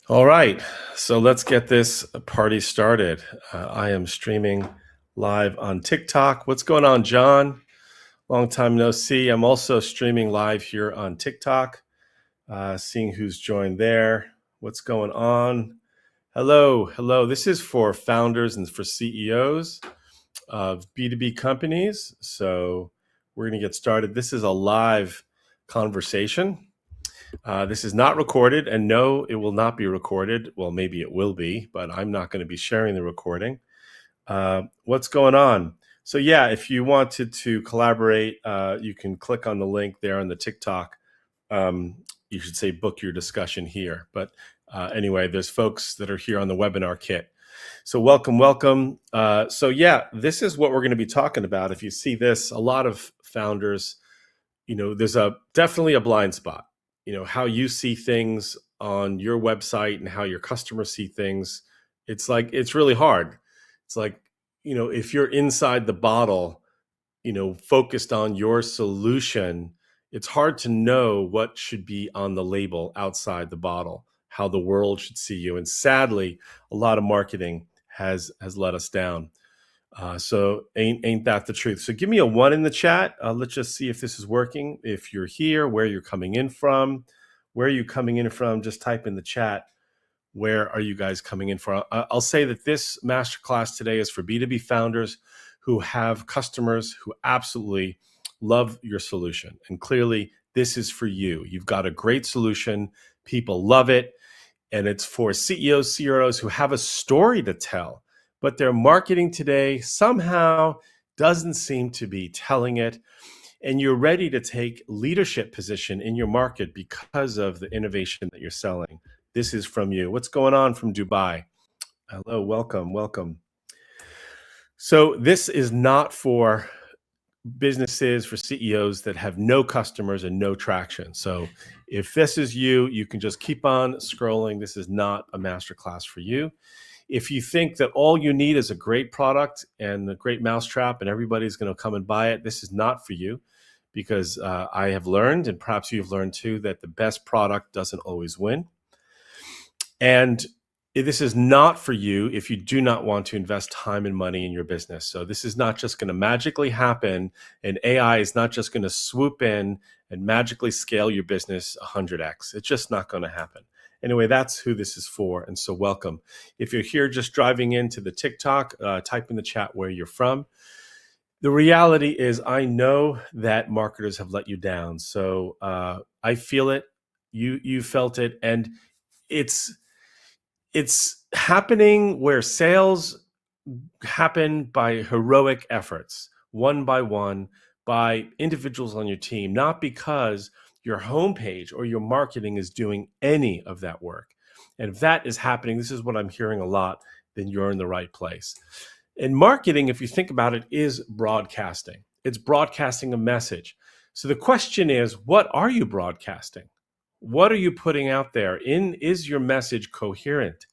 All right, so let's get this party started. I am streaming live on TikTok. What's going on, John? Long time no see. I'm also streaming live here on TikTok, seeing who's joined there. What's going on? Hello, hello. This is for founders and for CEOs of B2B companies. So we're going to get started. This is a live conversation. This is not recorded, and no, it will not be recorded. Well, maybe it will be, but I'm not going to be sharing the recording. What's going on? So, yeah, if you wanted to collaborate, you can click on the link there on the TikTok. You should say book your discussion here. But anyway, there's folks that are here on the webinar kit. So, welcome, welcome. Yeah, this is what we're going to be talking about. If you see this, a lot of founders, there's definitely a blind spot. How you see things on your website and how your customers see things. It's really hard. It's like, if you're inside the bottle, focused on your solution, it's hard to know what should be on the label outside the bottle, how the world should see you. And sadly, a lot of marketing has let us down. So ain't that the truth? So give me a 1 in the chat. Let's just see if this is working. If you're here, where you're coming in from, where are you coming in from? Just type in the chat. Where are you guys coming in from? I'll say that this masterclass today is for B2B founders who have customers who absolutely love your solution. And clearly, this is for you. You've got a great solution. People love it. And it's for CEOs, CROs who have a story to tell, but their marketing today somehow doesn't seem to be telling it. And you're ready to take leadership position in your market because of the innovation that you're selling. This is from you. What's going on from Dubai? Hello, welcome, welcome. So this is not for businesses, for CEOs that have no customers and no traction. So if this is you, you can just keep on scrolling. This is not a masterclass for you. If you think that all you need is a great product and a great mousetrap and everybody's going to come and buy it, this is not for you, because I have learned, and perhaps you've learned too, that the best product doesn't always win. And this is not for you if you do not want to invest time and money in your business. So this is not just going to magically happen, and AI is not just going to swoop in and magically scale your business 100x. It's just not going to happen. Anyway, that's who this is for, and so welcome. If you're here just driving into the TikTok, type in the chat where you're from. The reality is, I know that marketers have let you down. So I feel it. You felt it, and it's happening where sales happen by heroic efforts, one by individuals on your team, not because your homepage or your marketing is doing any of that work. And if that is happening, this is what I'm hearing a lot, then you're in the right place. And marketing, if you think about it, is broadcasting. It's broadcasting a message. So the question is, what are you broadcasting? What are you putting out there? Is your message coherent?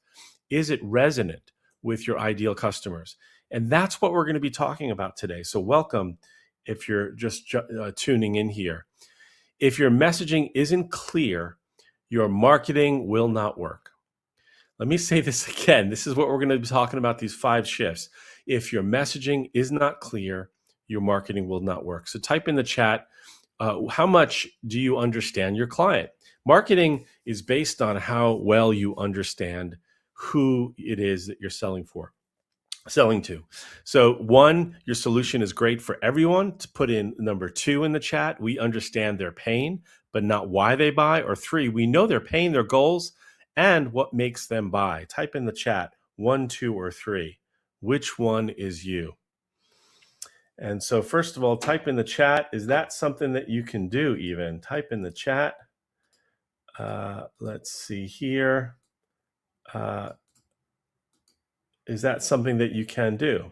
Is it resonant with your ideal customers? And that's what we're going to be talking about today. So welcome if you're just tuning in here. If your messaging isn't clear, your marketing will not work. Let me say this again. This is what we're going to be talking about, these 5 shifts. If your messaging is not clear, your marketing will not work. So type in the chat, how much do you understand your client? Marketing is based on how well you understand who it is that you're selling to. So 1, your solution is great for everyone. To put in number 2 in the chat, we understand their pain, but not why they buy. Or 3, we know their pain, their goals, and what makes them buy. Type in the chat 1, 2, or 3. Which one is you? And so first of all, type in the chat. Is that something that you can do even? Type in the chat. Let's see here. Is that something that you can do?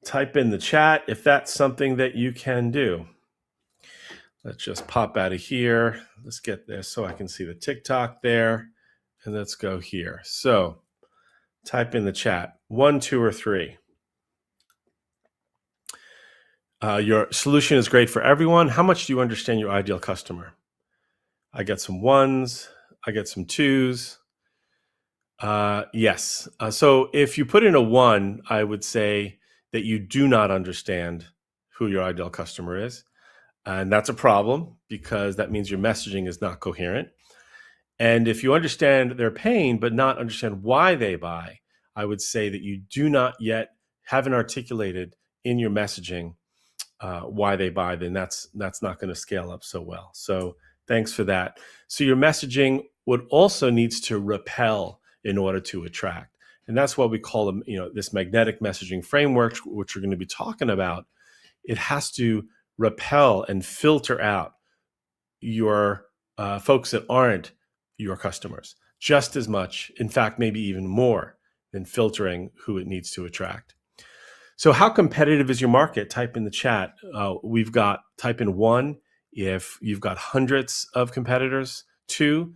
Type in the chat if that's something that you can do. Let's just pop out of here. Let's get there so I can see the TikTok there. And let's go here. So type in the chat 1, 2, or 3. Your solution is great for everyone. How much do you understand your ideal customer? I get some 1s. I get some twos. Yes. So if you put in a one, I would say that you do not understand who your ideal customer is. And that's a problem because that means your messaging is not coherent. And if you understand their pain, but not understand why they buy, I would say that you do not yet haven't articulated in your messaging why they buy, then that's not going to scale up so well. So thanks for that. So your messaging would also needs to repel in order to attract, and that's what we call them. This magnetic messaging framework, which we're going to be talking about. It has to repel and filter out your folks that aren't your customers just as much. In fact, maybe even more than filtering who it needs to attract. So how competitive is your market? Type in the chat. We've got type in one if you've got hundreds of competitors, two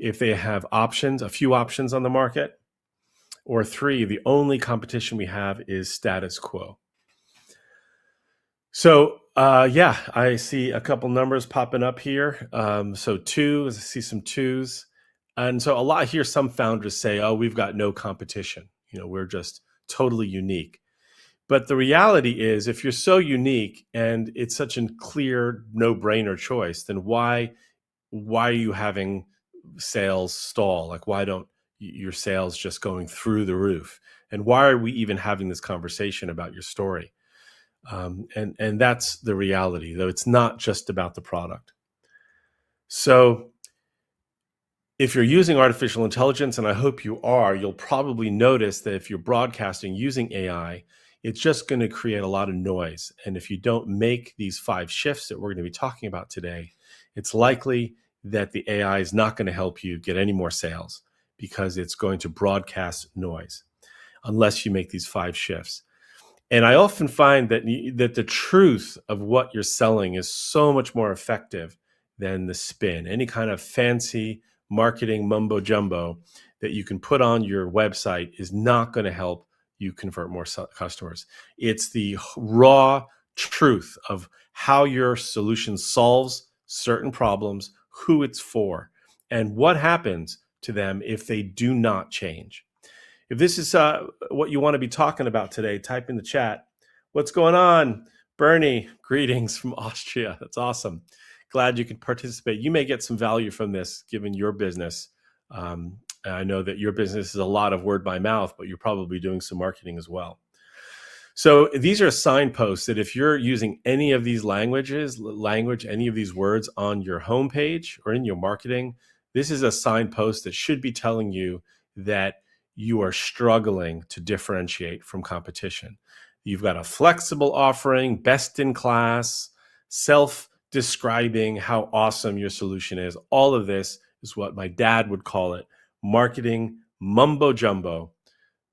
if they have options, a few options on the market, or three, the only competition we have is status quo. So yeah, I see a couple numbers popping up here. So two, I see some twos. And so a lot here, some founders say, oh, we've got no competition. We're just totally unique. But the reality is, if you're so unique and it's such a clear, no-brainer choice, then why are you having sales stall? Like, why don't your sales just going through the roof? And why are we even having this conversation about your story? And that's the reality, though. It's not just about the product. So if you're using artificial intelligence, and I hope you are, you'll probably notice that if you're broadcasting using AI, it's just going to create a lot of noise. And if you don't make these 5 shifts that we're going to be talking about today, it's likely that the AI is not going to help you get any more sales because it's going to broadcast noise unless you make these 5 shifts. And I often find that the truth of what you're selling is so much more effective than the spin. Any kind of fancy marketing mumbo jumbo that you can put on your website is not going to help you convert more customers. It's the raw truth of how your solution solves certain problems, who it's for, and what happens to them if they do not change. If this is what you want to be talking about today, type in the chat. What's going on? Bernie, greetings from Austria. That's awesome. Glad you can participate. You may get some value from this given your business. I know that your business is a lot of word by mouth, but you're probably doing some marketing as well. So these are signposts that if you're using any of these any of these words on your homepage or in your marketing, this is a signpost that should be telling you that you are struggling to differentiate from competition. You've got a flexible offering, best in class, self-describing how awesome your solution is. All of this is what my dad would call it, marketing mumbo jumbo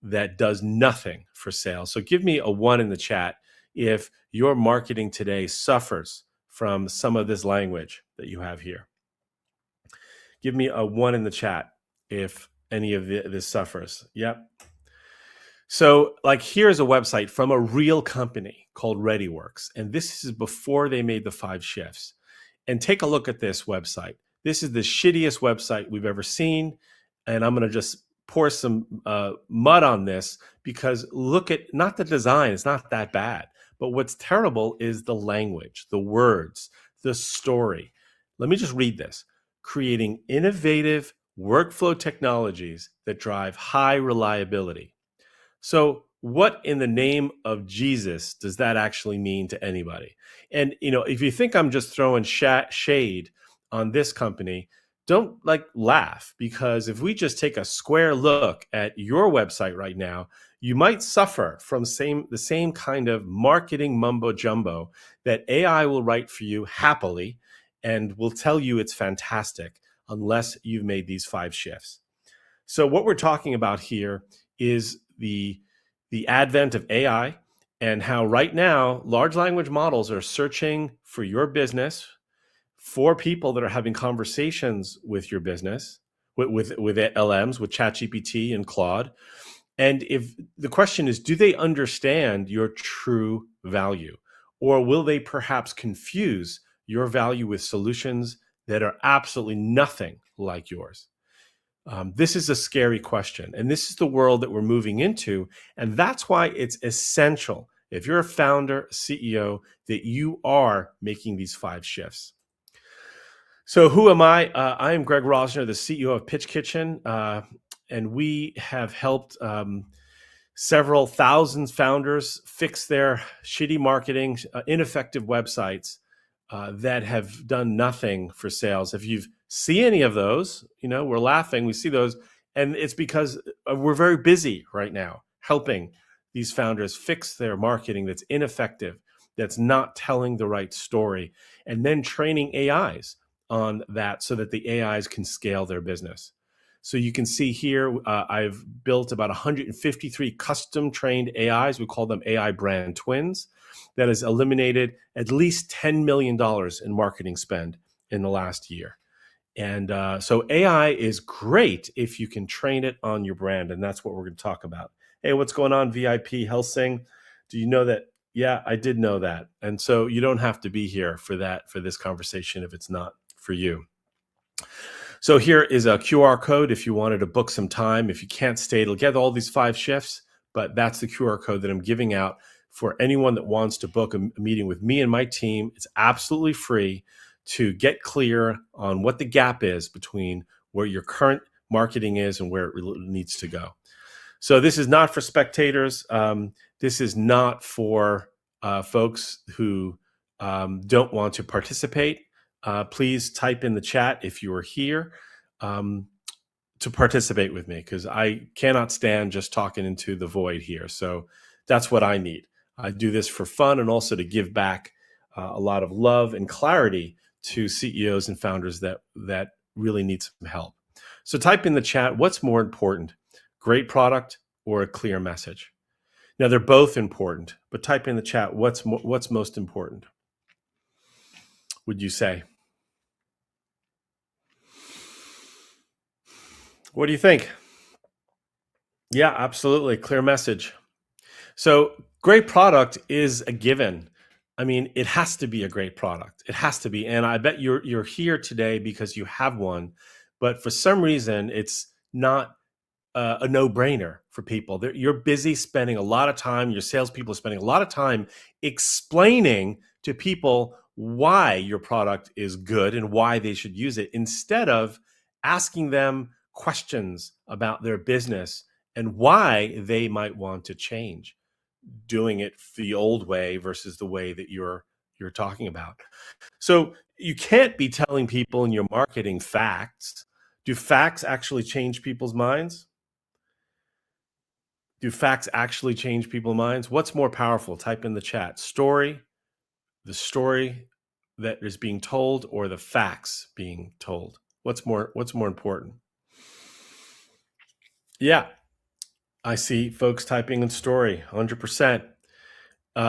that does nothing for sales. So give me a 1 in the chat if your marketing today suffers from some of this language that you have here. Give me a 1 in the chat if any of this suffers. Yep. So like here's a website from a real company called ReadyWorks. And this is before they made the 5 shifts. And take a look at this website. This is the shittiest website we've ever seen. And I'm going to just pour some mud on this because look at, not the design, it's not that bad. But what's terrible is the language, the words, the story. Let me just read this. Creating innovative workflow technologies that drive high reliability. So what in the name of Jesus does that actually mean to anybody? And, if you think I'm just throwing shade on this company, don't laugh, because if we just take a square look at your website right now, you might suffer from the same kind of marketing mumbo jumbo that AI will write for you happily and will tell you it's fantastic unless you've made these 5 shifts. So what we're talking about here is the advent of AI and how right now large language models are searching for your business, for people that are having conversations with your business, with LMs, with ChatGPT and Claude. And if the question is, do they understand your true value? Or will they perhaps confuse your value with solutions that are absolutely nothing like yours? This is a scary question, and this is the world that we're moving into, and that's why it's essential, if you're a founder, CEO, that you are making these 5 shifts. So who am I? I am Greg Rosner, the CEO of Pitch Kitchen, and we have helped several thousand founders fix their shitty marketing, ineffective websites that have done nothing for sales. If you see any of those, we're laughing. We see those, and it's because we're very busy right now helping these founders fix their marketing that's ineffective, that's not telling the right story, and then training AIs on that so that the AIs can scale their business. So you can see here, I've built about 153 custom trained AIs. We call them AI brand twins. That has eliminated at least $10 million in marketing spend in the last year. And so AI is great if you can train it on your brand. And that's what we're going to talk about. Hey, what's going on, VIP Helsing? Do you know that? Yeah, I did know that. And so you don't have to be here for this conversation if it's not for you. So here is a QR code if you wanted to book some time. If you can't stay, it'll get all these 5 shifts, but that's the QR code that I'm giving out for anyone that wants to book a meeting with me and my team. It's absolutely free to get clear on what the gap is between where your current marketing is and where it needs to go. So this is not for spectators. This is not for folks who don't want to participate. Please type in the chat if you are here to participate with me, because I cannot stand just talking into the void here. So that's what I need. I do this for fun and also to give back a lot of love and clarity to CEOs and founders that really need some help. So type in the chat, what's more important, great product or a clear message? Now they're both important, but type in the chat, what's most important, would you say? What do you think? Yeah, absolutely. Clear message. So great product is a given. I mean, it has to be a great product. It has to be. And I bet you're here today because you have one, but for some reason, it's not a no-brainer for people. You're busy spending a lot of time, your salespeople are spending a lot of time explaining to people why your product is good and why they should use it, instead of asking them questions about their business and why they might want to change, doing it the old way versus the way that you're talking about. So you can't be telling people in your marketing facts. Do facts actually change people's minds? Do facts actually change people's minds? What's more powerful? Type in the chat. Story, the story that is being told, or the facts being told? What's more important? Yeah, I see folks typing in story, 100%.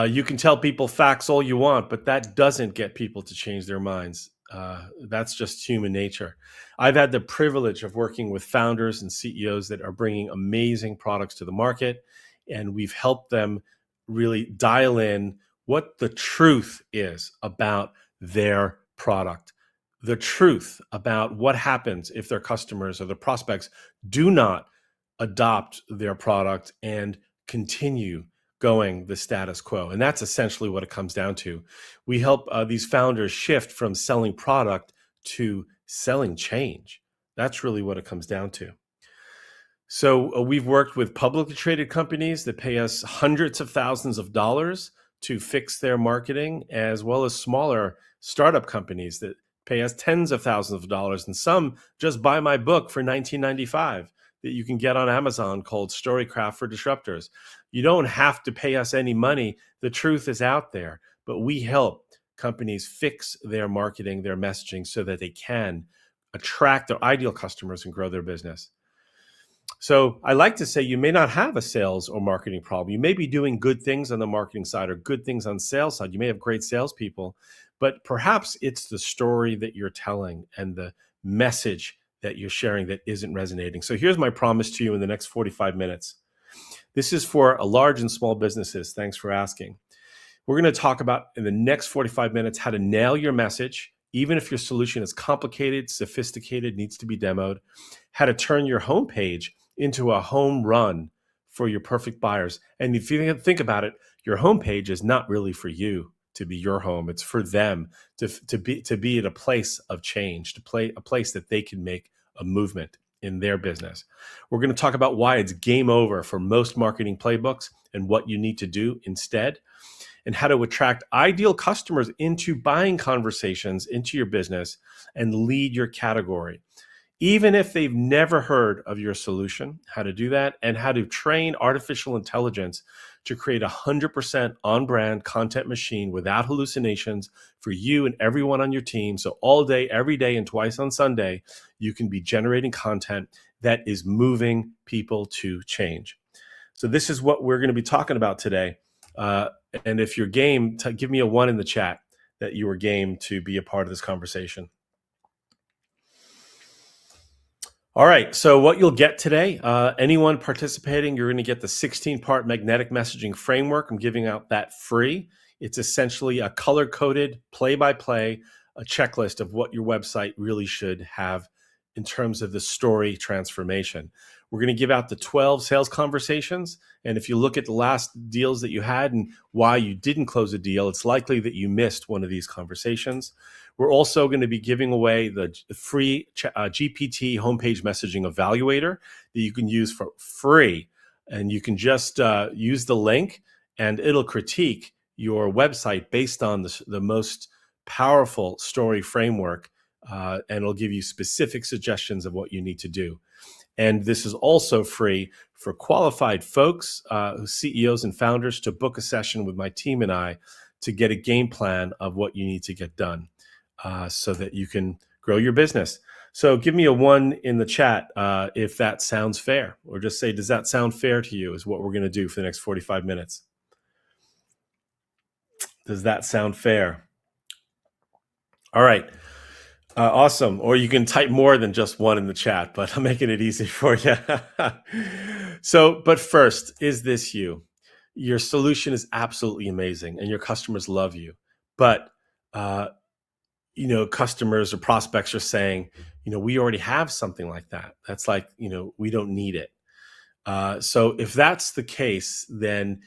You can tell people facts all you want, but that doesn't get people to change their minds. That's just human nature. I've had the privilege of working with founders and CEOs that are bringing amazing products to the market, and we've helped them really dial in what the truth is about their product, the truth about what happens if their customers or their prospects do not adopt their product and continue going the status quo. And that's essentially what it comes down to. We help these founders shift from selling product to selling change. That's really what it comes down to. So we've worked with publicly traded companies that pay us hundreds of thousands of dollars to fix their marketing, as well as smaller startup companies that pay us tens of thousands of dollars, and some just buy my book for $19.95 that you can get on Amazon called Storycraft for Disruptors. You don't have to pay us any money. The truth is out there, but we help companies fix their marketing, their messaging, so that they can attract their ideal customers and grow their business. So I like to say you may not have a sales or marketing problem. You may be doing good things on the marketing side or good things on sales side. You may have great salespeople, but perhaps it's the story that you're telling and the message that you're sharing that isn't resonating. So here's my promise to you in the next 45 minutes. This is for large and small businesses. Thanks for asking. We're going to talk about in the next 45 minutes how to nail your message, even if your solution is complicated, sophisticated, needs to be demoed, how to turn your homepage into a home run for your perfect buyers. And if you think about it, your homepage is not really for you to be your home. It's for them to be at a place of change, to play a place that they can make a movement in their business. We're going to talk about why it's game over for most marketing playbooks and what you need to do instead, and how to attract ideal customers into buying conversations into your business and lead your category, even if they've never heard of your solution, how to do that, and how to train artificial intelligence to create 100% on-brand content machine without hallucinations for you and everyone on your team. So all day, every day, and twice on Sunday, you can be generating content that is moving people to change. So this is what we're going to be talking about today. And if you're game, give me a 1 in the chat that you were game to be a part of this conversation. All right, so what you'll get today, anyone participating, you're going to get the 16-part magnetic messaging framework. I'm giving out that free. It's essentially a color-coded, play-by-play, a checklist of what your website really should have in terms of the story transformation. We're going to give out the 12 sales conversations. And if you look at the last deals that you had and why you didn't close a deal, it's likely that you missed one of these conversations. We're also going to be giving away the free GPT homepage messaging evaluator that you can use for free. And you can just use the link and it'll critique your website based on the most powerful story framework. And it'll give you specific suggestions of what you need to do. And this is also free for qualified folks, CEOs and founders, to book a session with my team and I to get a game plan of what you need to get done so that you can grow your business. So give me a 1 in the chat if that sounds fair, or just say, does that sound fair to you, is what we're going to do for the next 45 minutes. Does that sound fair? All right. Awesome. Or you can type more than just 1 in the chat, but I'm making it easy for you. So, but first, is this you? Your solution is absolutely amazing and your customers love you. But, customers or prospects are saying, we already have something like that. That's like, we don't need it. So if that's the case, then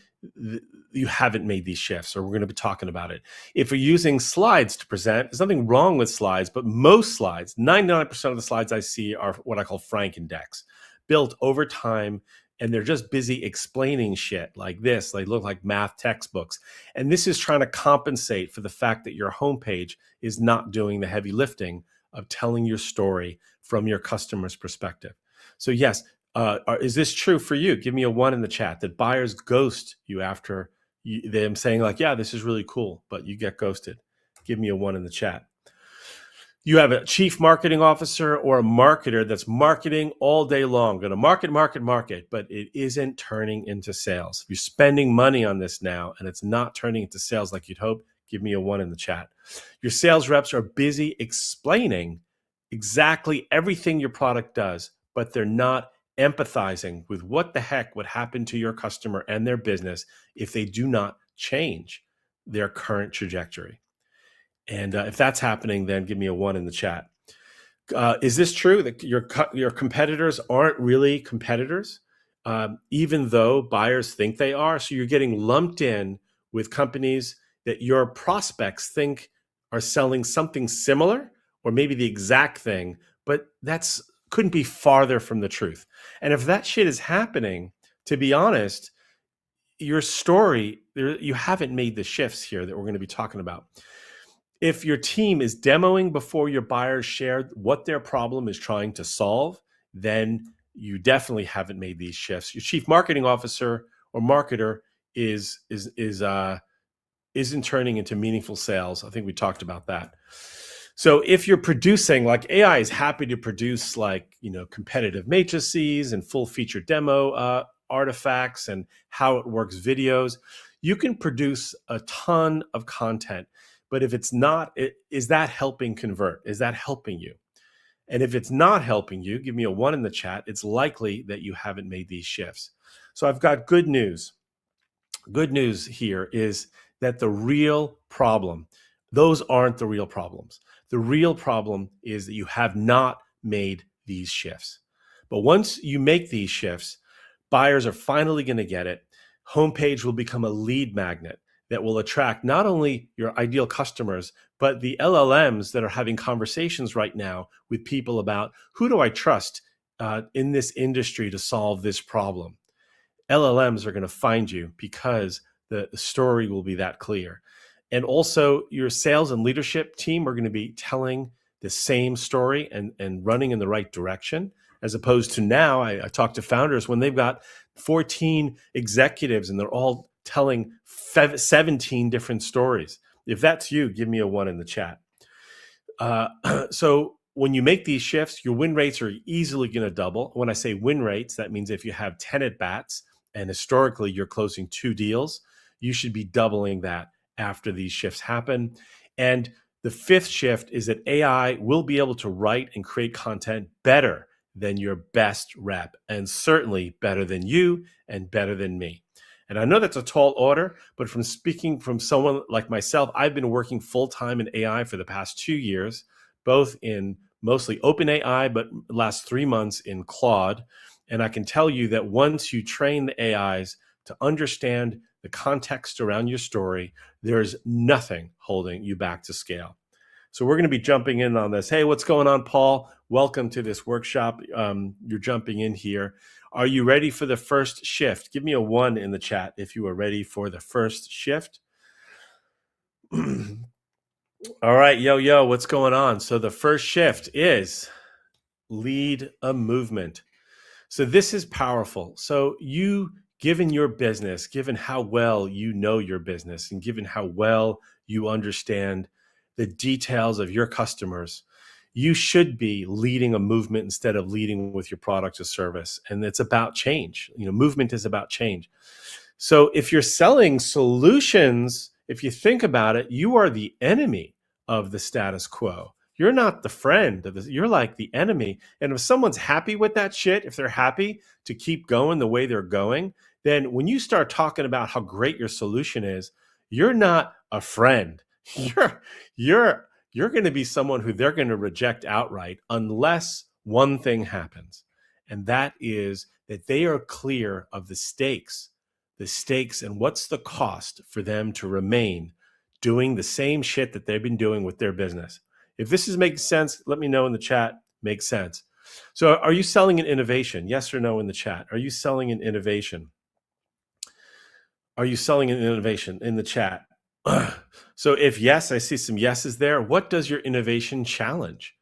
you haven't made these shifts, or we're going to be talking about it. If you're using slides to present, there's nothing wrong with slides, but most slides, 99% of the slides I see are what I call Franken-decks, built over time, and they're just busy explaining shit like this. They look like math textbooks. And this is trying to compensate for the fact that your homepage is not doing the heavy lifting of telling your story from your customer's perspective. So yes, is this true for you? Give me a 1 in the chat that buyers ghost you after them saying like, yeah, this is really cool, but you get ghosted. Give me a 1 in the chat. You have a chief marketing officer or a marketer that's marketing all day long, going to market, but it isn't turning into sales. If you're spending money on this now and it's not turning into sales like you'd hope, give me a 1 in the chat. Your sales reps are busy explaining exactly everything your product does, but they're not empathizing with what the heck would happen to your customer and their business if they do not change their current trajectory. And if that's happening, then give me a 1 in the chat. Is this true that your competitors aren't really competitors, even though buyers think they are? So you're getting lumped in with companies that your prospects think are selling something similar or maybe the exact thing, but that's couldn't be farther from the truth. And if that shit is happening, to be honest, your story, you haven't made the shifts here that we're going to be talking about. If your team is demoing before your buyers share what their problem is trying to solve, then you definitely haven't made these shifts. Your chief marketing officer or marketer isn't turning into meaningful sales. I think we talked about that. So if you're producing, like AI is happy to produce like, competitive matrices and full feature demo artifacts and how it works videos, you can produce a ton of content. But if it's not, is that helping convert? Is that helping you? And if it's not helping you, give me a 1 in the chat. It's likely that you haven't made these shifts. So I've got good news. Good news here is that the real problem, those aren't the real problems. The real problem is that you have not made these shifts. But once you make these shifts, buyers are finally going to get it. Homepage will become a lead magnet that will attract not only your ideal customers, but the LLMs that are having conversations right now with people about who do I trust in this industry to solve this problem. LLMs are going to find you because the story will be that clear. And also, your sales and leadership team are going to be telling the same story and running in the right direction, as opposed to now. I talk to founders when they've got 14 executives and they're all telling 17 different stories. If that's you, give me a 1 in the chat. So when you make these shifts, your win rates are easily going to double. When I say win rates, that means if you have 10 at bats and historically you're closing 2 deals, you should be doubling that after these shifts happen. And the 5th shift is that AI will be able to write and create content better than your best rep, and certainly better than you and better than me. And I know that's a tall order, but from speaking from someone like myself, I've been working full-time in AI for the past 2 years, both in mostly OpenAI, but last 3 months in Claude. And I can tell you that once you train the AIs to understand the context around your story, there's nothing holding you back to scale. So we're going to be jumping in on this. Hey, what's going on, Paul? Welcome to this workshop. You're jumping in here. Are you ready for the first shift? Give me a 1 in the chat if you are ready for the first shift. All right, yo, what's going on? So the first shift is lead a movement. So this is powerful. So you, given your business, given how well you know your business, and given how well you understand the details of your customers, you should be leading a movement instead of leading with your product or service. And it's about change. Movement is about change. So if you're selling solutions, if you think about it, you are the enemy of the status quo. You're not the friend of this. You're like the enemy. And if someone's happy with that shit, if they're happy to keep going the way they're going, then when you start talking about how great your solution is, you're not a friend. You're going to be someone who they're going to reject outright unless one thing happens. And that is that they are clear of the stakes and what's the cost for them to remain doing the same shit that they've been doing with their business. If this is making sense, let me know in the chat. Makes sense. So are you selling an innovation? Yes or no in the chat. Are you selling an innovation? Are you selling an innovation in the chat? So if yes, I see some yeses there. What does your innovation challenge?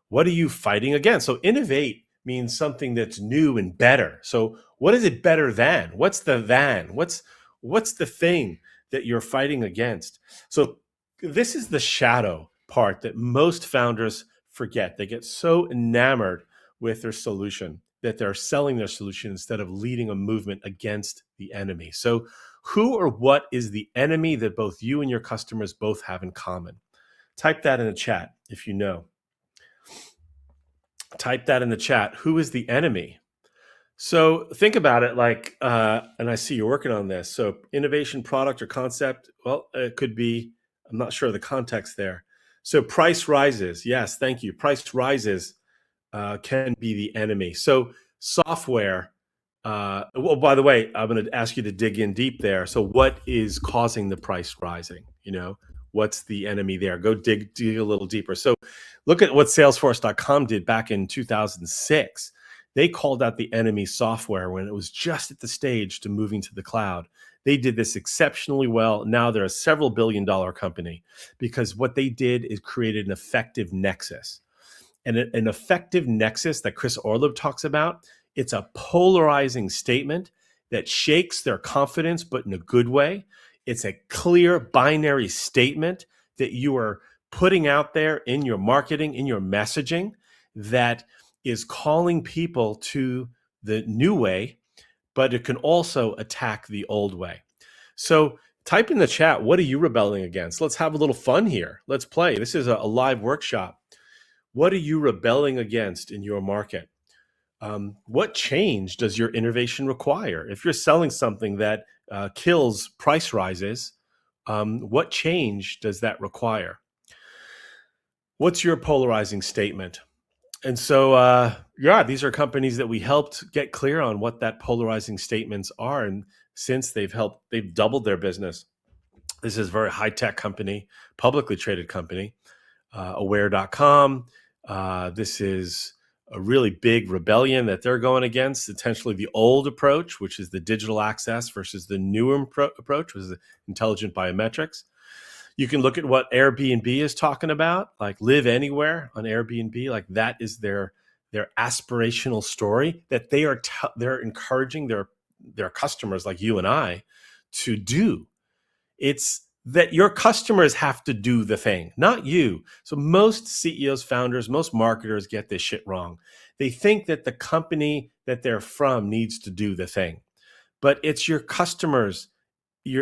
What are you fighting against? So innovate means something that's new and better. So what is it better than? What's the than? What's the thing that you're fighting against? So this is the shadow part that most founders forget. They get so enamored with their solution that they're selling their solution instead of leading a movement against the enemy. So who or what is the enemy that both you and your customers both have in common? Type that in the chat if you know. Type that in the chat. Who is the enemy? So think about it like, and I see you're working on this. So innovation, product, or concept. Well, it could be, I'm not sure of the context there. So price rises. Yes, thank you. Price rises can be the enemy. So software. Well, by the way, I'm going to ask you to dig in deep there. So what is causing the price rising? What's the enemy there? Go dig a little deeper. So look at what Salesforce.com did back in 2006. They called out the enemy software when it was just at the stage to moving to the cloud. They did this exceptionally well. Now they're a several billion-dollar company because what they did is created an effective nexus. And an effective nexus that Chris Orlob talks about, it's a polarizing statement that shakes their confidence, but in a good way. It's a clear binary statement that you are putting out there in your marketing, in your messaging, that is calling people to the new way, but it can also attack the old way. So type in the chat, what are you rebelling against? Let's have a little fun here. Let's play. This is a live workshop. What are you rebelling against in your market? What change does your innovation require? If you're selling something that kills price rises, what change does that require? What's your polarizing statement? And so, yeah, these are companies that we helped get clear on what that polarizing statements are. And since they've doubled their business. This is a very high tech company, publicly traded company, aware.com. This is a really big rebellion that they're going against, essentially the old approach, which is the digital access versus the new approach, which is intelligent biometrics. You can look at what Airbnb is talking about, like live anywhere on Airbnb. Like that is their aspirational story that they're encouraging their customers like you and I to do. It's that your customers have to do the thing, not you. So most CEOs, founders, most marketers get this shit wrong. They think that the company that they're from needs to do the thing, but it's your customers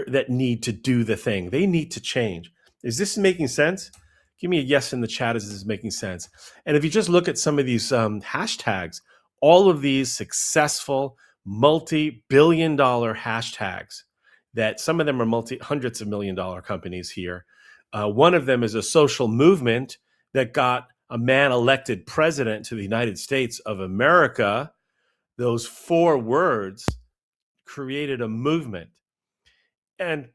that need to do the thing. They need to change. Is this making sense? Give me a yes in the chat. Is this making sense? And if you just look at some of these hashtags, all of these successful multi-billion-dollar hashtags that some of them are hundreds of million-dollar companies here. One of them is a social movement that got a man elected president to the United States of America. Those 4 words created a movement. And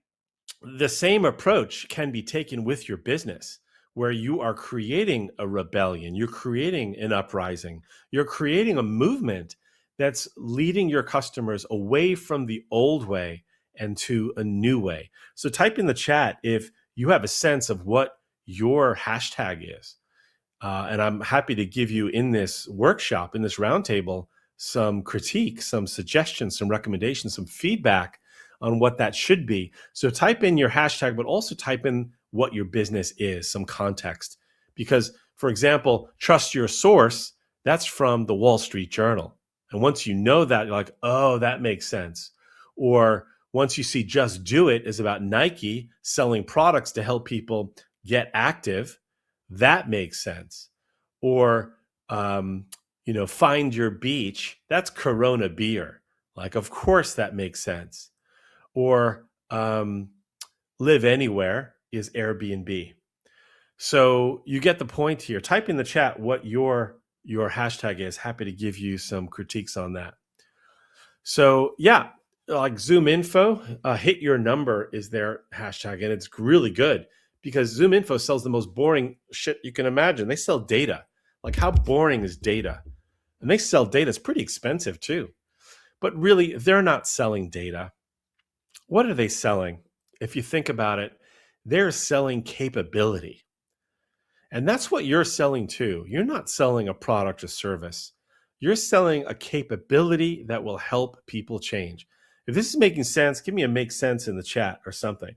the same approach can be taken with your business, where you are creating a rebellion, you're creating an uprising, you're creating a movement that's leading your customers away from the old way and to a new way. So type in the chat if you have a sense of what your hashtag is. And I'm happy to give you in this workshop, in this roundtable, some critique, some suggestions, some recommendations, some feedback on what that should be. So type in your hashtag, but also type in what your business is, some context. Because, for example, trust your source, that's from the Wall Street Journal. And once you know that, you're like, oh, that makes sense. Or once you see Just Do It is about Nike selling products to help people get active, that makes sense. Or, Find Your Beach, that's Corona beer. Like, of course, that makes sense. Or Live Anywhere is Airbnb. So you get the point here. Type in the chat what your hashtag is. Happy to give you some critiques on that. So yeah, like Zoom Info, hit your number is their hashtag, and it's really good because Zoom Info sells the most boring shit you can imagine. They sell data. Like, how boring is data? And they sell data. It's pretty expensive too. But really, they're not selling data. What are they selling? If you think about it, they're selling capability. And that's what you're selling too. You're not selling a product or service. You're selling a capability that will help people change. If this is making sense, give me a make sense in the chat or something.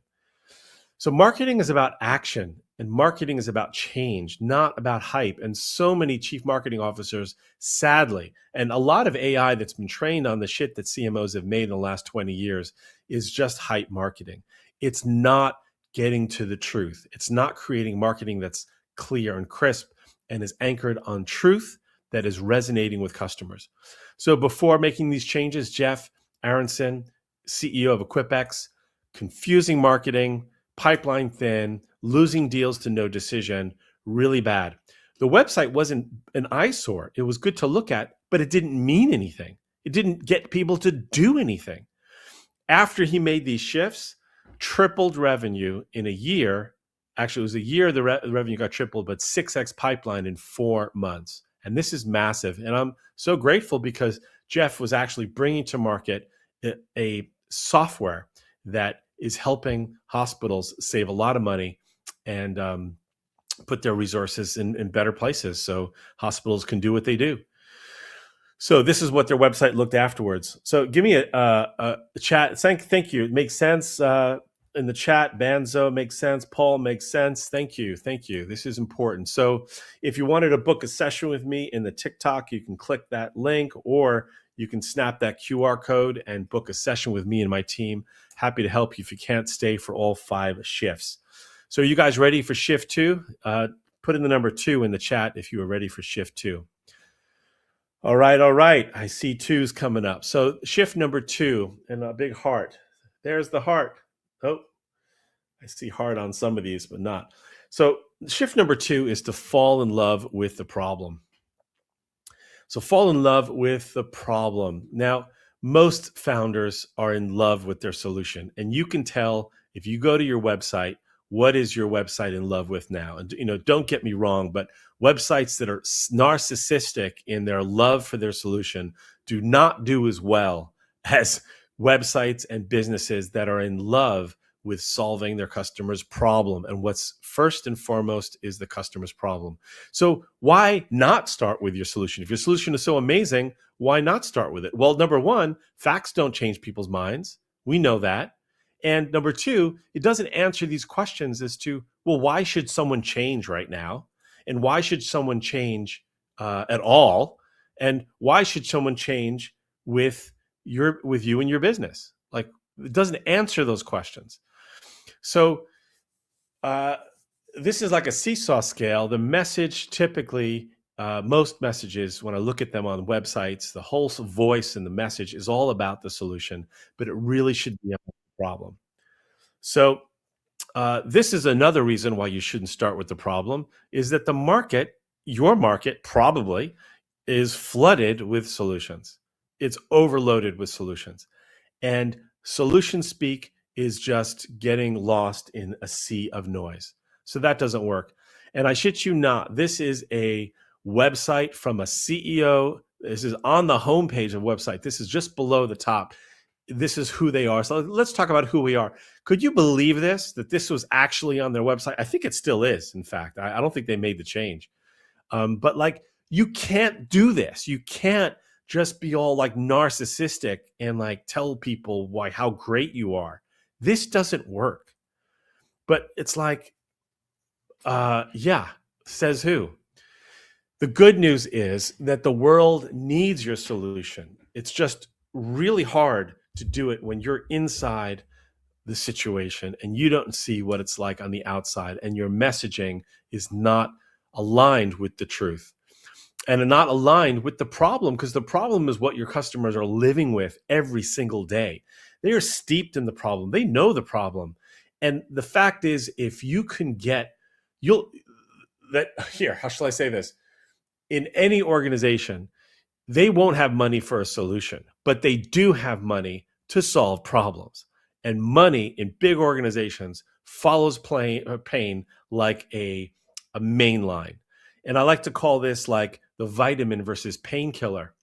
So marketing is about action and marketing is about change, not about hype. And so many chief marketing officers, sadly, and a lot of AI that's been trained on the shit that CMOs have made in the last 20 years is just hype marketing. It's not getting to the truth. It's not creating marketing that's clear and crisp and is anchored on truth that is resonating with customers. So before making these changes, Jeff Aronson, CEO of EquipX, confusing marketing, pipeline thin, losing deals to no decision, really bad. The website wasn't an eyesore. It was good to look at, but it didn't mean anything. It didn't get people to do anything. After he made these shifts, tripled revenue in a year. Actually, it was a year the revenue got tripled, but 6x pipeline in 4 months. And this is massive. And I'm so grateful because Jeff was actually bringing to market a software that is helping hospitals save a lot of money and put their resources in better places so hospitals can do what they do. So this is what their website looked afterwards. So give me a chat. Thank you. It makes sense in the chat. Banzo makes sense. Paul makes sense. Thank you. Thank you. This is important. So if you wanted to book a session with me in the TikTok, you can click that link, or you can snap that QR code and book a session with me and my team. Happy to help you if you can't stay for all 5 shifts. So are you guys ready for shift 2? Put in the number 2 in the chat if you are ready for shift 2. All right, all right. I see 2s coming up. So shift number 2 and a big heart. There's the heart. Oh, I see heart on some of these, but not. So Shift number two is to fall in love with the problem. So fall in love with the problem. Now, most founders are in love with their solution, and you can tell if you go to your website, what is your website in love with now? And don't get me wrong, but websites that are narcissistic in their love for their solution do not do as well as websites and businesses that are in love with solving their customer's problem. And what's first and foremost is the customer's problem. So why not start with your solution? If your solution is so amazing, why not start with it? Well, number one, facts don't change people's minds. We know that. And number two, it doesn't answer these questions as to, well, why should someone change right now? And why should someone change at all? And why should someone change with you and your business? Like, it doesn't answer those questions. So this is like a seesaw scale. The message typically, most messages, when I look at them on websites, the whole voice and the message is all about the solution, but it really should be about the problem. So this is another reason why you shouldn't start with the problem, is that the market, your market probably, is flooded with solutions. It's overloaded with solutions. And solution speak is just getting lost in a sea of noise. So that doesn't work. And I shit you not, this is a website from a CEO. This is on the homepage of the website. This is just below the top. This is who they are. So let's talk about who we are. Could you believe this, that this was actually on their website? I think it still is, in fact. I don't think they made the change. But like, you can't do this. You can't just be all like narcissistic and like tell people how great you are. This doesn't work. But it's like, yeah, says who? The good news is that the world needs your solution. It's just really hard to do it when you're inside the situation and you don't see what it's like on the outside, and your messaging is not aligned with the truth and not aligned with the problem, because the problem is what your customers are living with every single day. They are steeped in the problem. They know the problem. And the fact is, if you can get, how shall I say this? In any organization, they won't have money for a solution, but they do have money to solve problems. And money in big organizations follows pain like a main line. And I like to call this like the vitamin versus painkiller.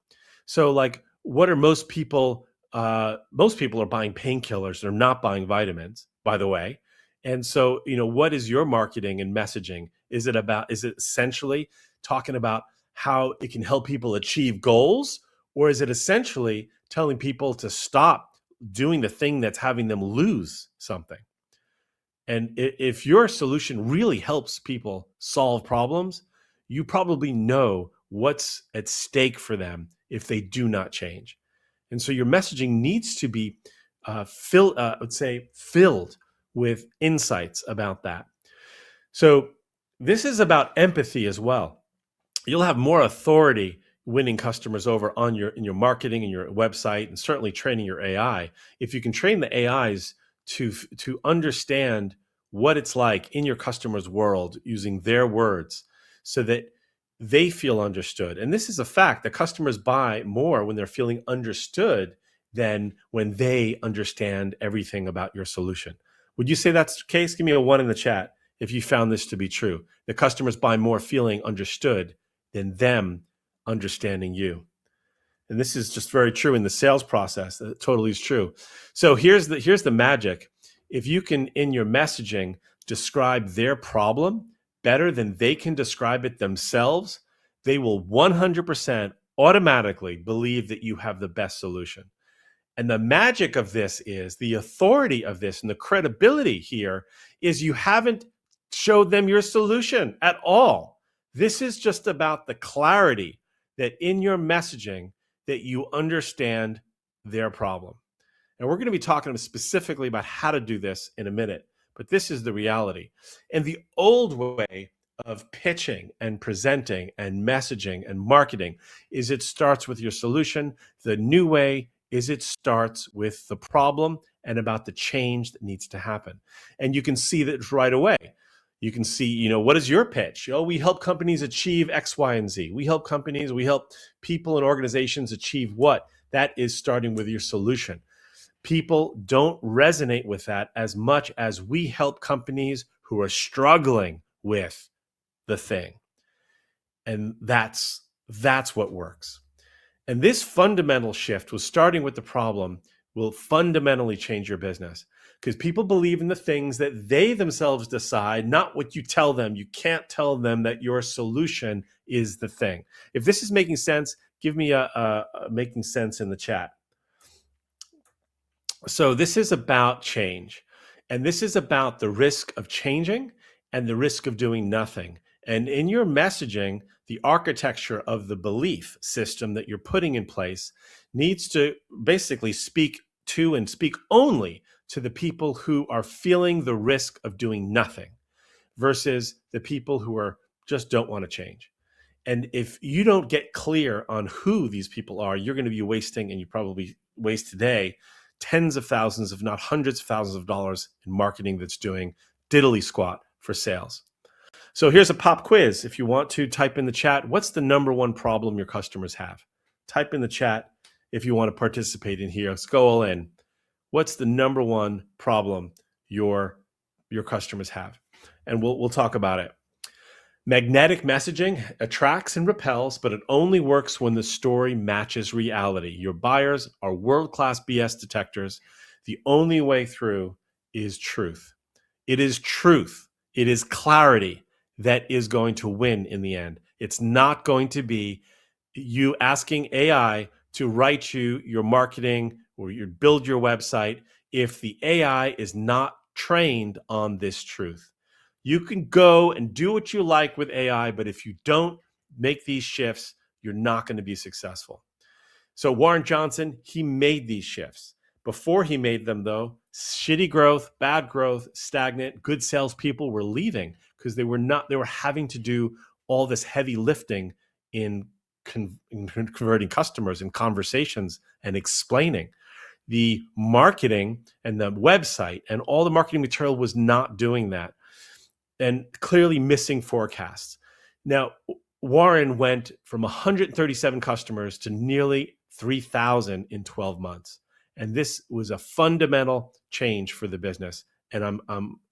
So like, what are most people? Most people are buying painkillers. They're not buying vitamins, by the way. And so, what is your marketing and messaging? Is it essentially talking about how it can help people achieve goals? Or is it essentially telling people to stop doing the thing that's having them lose something? And if your solution really helps people solve problems, you probably know what's at stake for them if they do not change. And so your messaging needs to be filled with insights about that. So this is about empathy as well. You'll have more authority winning customers over in your marketing and your website, and certainly training your AI. If you can train the AIs to understand what it's like in your customer's world using their words, so that they feel understood. And this is a fact that customers buy more when they're feeling understood than when they understand everything about your solution. Would you say that's the case? Give me a 1 in the chat if you found this to be true. The customers buy more feeling understood than them understanding you. And this is just very true in the sales process. It totally is true. So here's the magic. If you can, in your messaging, describe their problem better than they can describe it themselves, they will 100% automatically believe that you have the best solution. And the magic of this is, the authority of this and the credibility here is, you haven't showed them your solution at all. This is just about the clarity that in your messaging that you understand their problem. And we're going to be talking specifically about how to do this in a minute, but this is the reality. And the old way of pitching and presenting and messaging and marketing is it starts with your solution. The new way is it starts with the problem and about the change that needs to happen. And you can see that right away. You can see, what is your pitch? Oh, we help companies achieve X, Y, and Z. We help people and organizations achieve what? That is starting with your solution. People don't resonate with that as much as we help companies who are struggling with the thing. And that's what works. And this fundamental shift was starting with the problem will fundamentally change your business because people believe in the things that they themselves decide, not what you tell them. You can't tell them that your solution is the thing. If this is making sense, give me a making sense in the chat. So this is about change, and this is about the risk of changing and the risk of doing nothing. And in your messaging, the architecture of the belief system that you're putting in place needs to basically speak to and speak only to the people who are feeling the risk of doing nothing versus the people who are just don't want to change. And if you don't get clear on who these people are, you're going to be wasting, and you probably waste today, tens of thousands, if not hundreds of thousands of dollars in marketing that's doing diddly squat for sales. So here's a pop quiz. If you want to type in the chat, what's the number one problem your customers have? Type in the chat if you want to participate in here. Let's go all in. What's the number one problem your customers have? And we'll talk about it. Magnetic messaging attracts and repels, but it only works when the story matches reality. Your buyers are world-class BS detectors. The only way through is truth. It is truth. It is clarity that is going to win in the end. It's not going to be you asking AI to write you your marketing or you build your website if the AI is not trained on this truth. You can go and do what you like with AI, but if you don't make these shifts, you're not going to be successful. So Warren Johnson, he made these shifts. Before he made them, though, shitty growth, bad growth, stagnant, good salespeople were leaving because they were having to do all this heavy lifting in converting customers and conversations and explaining. The marketing and the website and all the marketing material was not doing that, and clearly missing forecasts. Now, Warren went from 137 customers to nearly 3,000 in 12 months. And this was a fundamental change for the business. And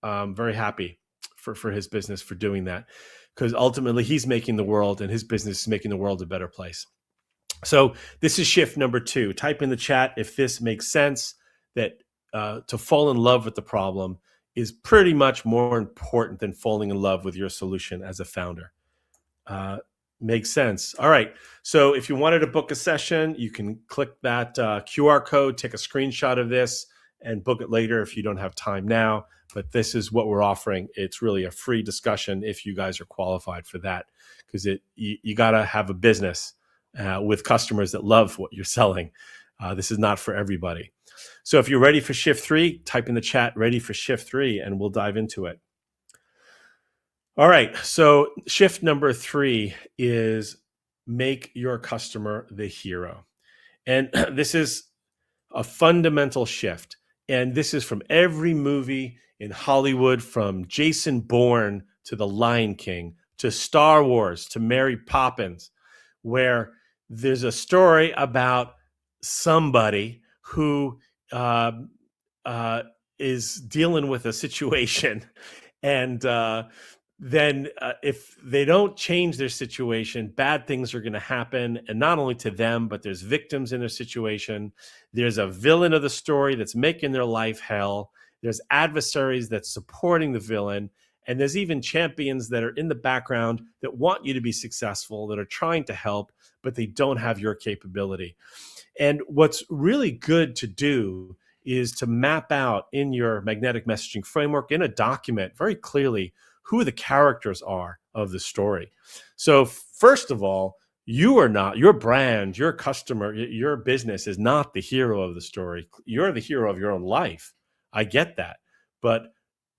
I'm very happy for his business for doing that, because ultimately he's making the world, and his business is making the world a better place. So this is shift number 2. Type in the chat if this makes sense, that to fall in love with the problem is pretty much more important than falling in love with your solution as a founder. Makes sense. All right. So if you wanted to book a session, you can click that QR code, take a screenshot of this, and book it later if you don't have time now. But this is what we're offering. It's really a free discussion if you guys are qualified for that, because you got to have a business with customers that love what you're selling. This is not for everybody. So if you're ready for shift 3, type in the chat, ready for shift 3, and we'll dive into it. All right. So shift number 3 is make your customer the hero. And this is a fundamental shift. And this is from every movie in Hollywood, from Jason Bourne to The Lion King to Star Wars to Mary Poppins, where there's a story about somebody who is dealing with a situation, and then if they don't change their situation, bad things are going to happen. And not only to them, but there's victims in their situation. There's a villain of the story that's making their life hell. There's adversaries that's supporting the villain. And there's even champions that are in the background that want you to be successful, that are trying to help, but they don't have your capability. And what's really good to do is to map out in your magnetic messaging framework, in a document, very clearly who the characters are of the story. So first of all, you are not, your brand, your customer, your business is not the hero of the story. You're the hero of your own life. I get that. But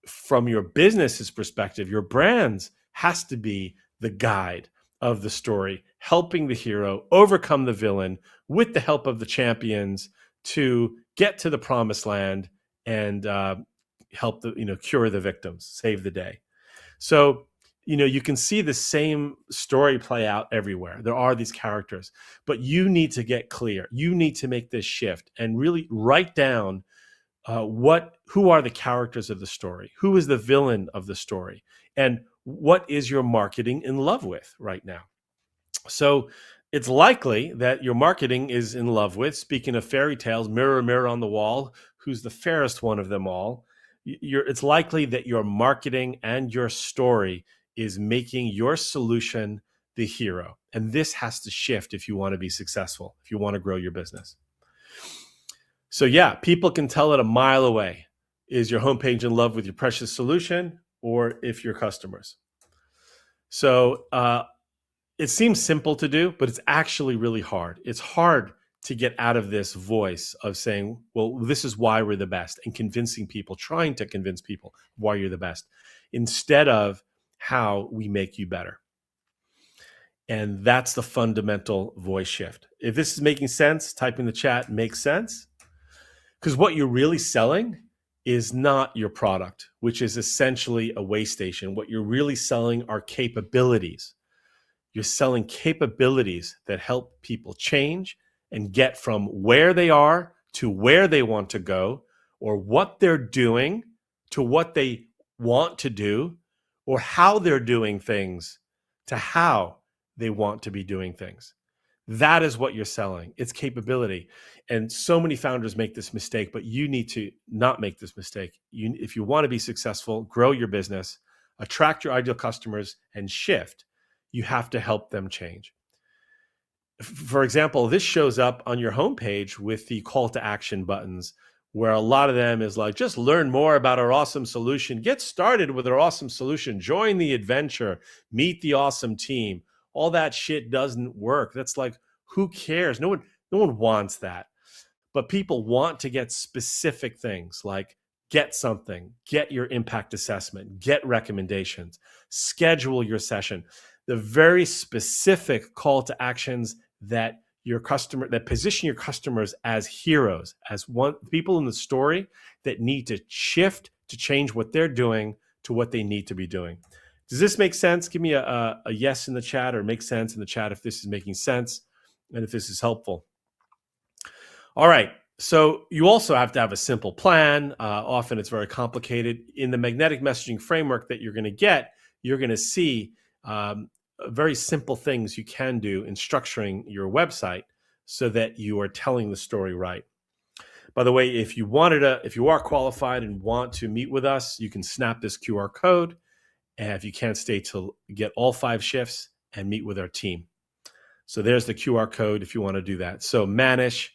from your business's perspective, your brand has to be the guide of the story, helping the hero overcome the villain with the help of the champions to get to the promised land and help cure the victims, save the day. So, you can see the same story play out everywhere. There are these characters, but you need to get clear. You need to make this shift and really write down who are the characters of the story? Who is the villain of the story? And what is your marketing in love with right now? So it's likely that your marketing is in love with, speaking of fairy tales, mirror, mirror on the wall, who's the fairest one of them all? It's likely that your marketing and your story is making your solution the hero. And this has to shift if you want to be successful, if you want to grow your business. So yeah, people can tell it a mile away. Is your homepage in love with your precious solution, or if your customers? So it seems simple to do, but it's actually really hard. It's hard to get out of this voice of saying, well, this is why we're the best, and convincing people, trying to convince people why you're the best, instead of how we make you better. And that's the fundamental voice shift. If this is making sense, type in the chat, makes sense. Because what you're really selling is not your product, which is essentially a way station. What you're really selling are capabilities. You're selling capabilities that help people change and get from where they are to where they want to go, or what they're doing to what they want to do, or how they're doing things to how they want to be doing things. That is what you're selling. It's capability. And so many founders make this mistake, but you need to not make this mistake. If you want to be successful, grow your business, attract your ideal customers, and shift, you have to help them change. For example, this shows up on your homepage with the call to action buttons, where a lot of them is like, just learn more about our awesome solution. Get started with our awesome solution. Join the adventure. Meet the awesome team. All that shit doesn't work. That's like, who cares? No one wants that. But people want to get specific things like get something, get your impact assessment, get recommendations, schedule your session. The very specific call to actions that position your customers as heroes, as people in the story that need to shift to change what they're doing to what they need to be doing. Does this make sense? Give me a yes in the chat, or make sense in the chat if this is making sense and if this is helpful. All right. So you also have to have a simple plan. Often it's very complicated. In the magnetic messaging framework that you're going to get, you're going to see very simple things you can do in structuring your website so that you are telling the story right. By the way, if you are qualified and want to meet with us, you can snap this QR code. And if you can't stay to get all 5 shifts and meet with our team. So there's the QR code if you want to do that. So Manish,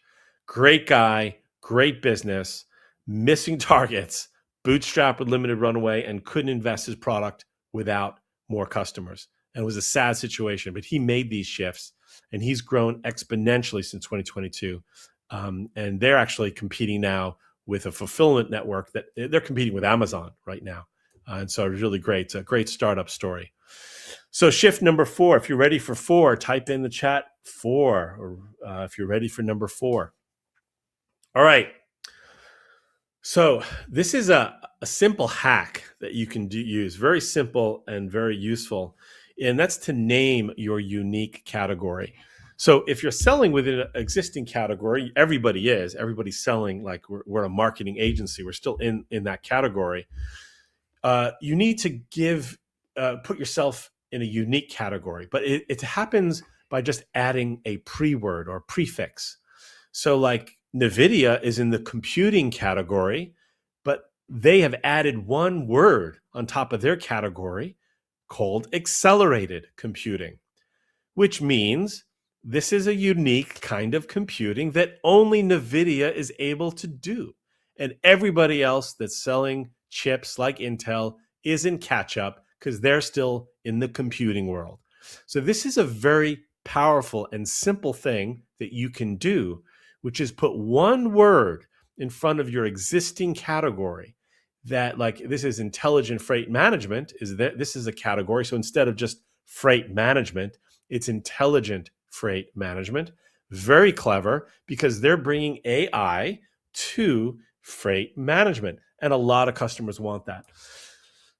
great guy, great business, missing targets, bootstrapped with limited runway, and couldn't invest his product without more customers. And it was a sad situation, but he made these shifts and he's grown exponentially since 2022. And they're actually competing now with a fulfillment network that they're competing with Amazon right now. And so it's really great. It's a great startup story. So shift number 4, if you're ready for 4, type in the chat 4, or if you're ready for number 4. All right. So this is a simple hack that you can use, very simple and very useful. And that's to name your unique category. So if you're selling within an existing category, everybody's selling, like we're a marketing agency. We're still in that category. You need to put yourself in a unique category, but it happens by just adding a pre-word or prefix. So like NVIDIA is in the computing category, but they have added one word on top of their category called accelerated computing, which means this is a unique kind of computing that only NVIDIA is able to do. And everybody else that's selling chips like Intel is in catch up because they're still in the computing world. So this is a very powerful and simple thing that you can do, which is put one word in front of your existing category. That, like, this is intelligent freight management, this is a category. So instead of just freight management, it's intelligent freight management. Very clever, because they're bringing AI to freight management. And a lot of customers want that.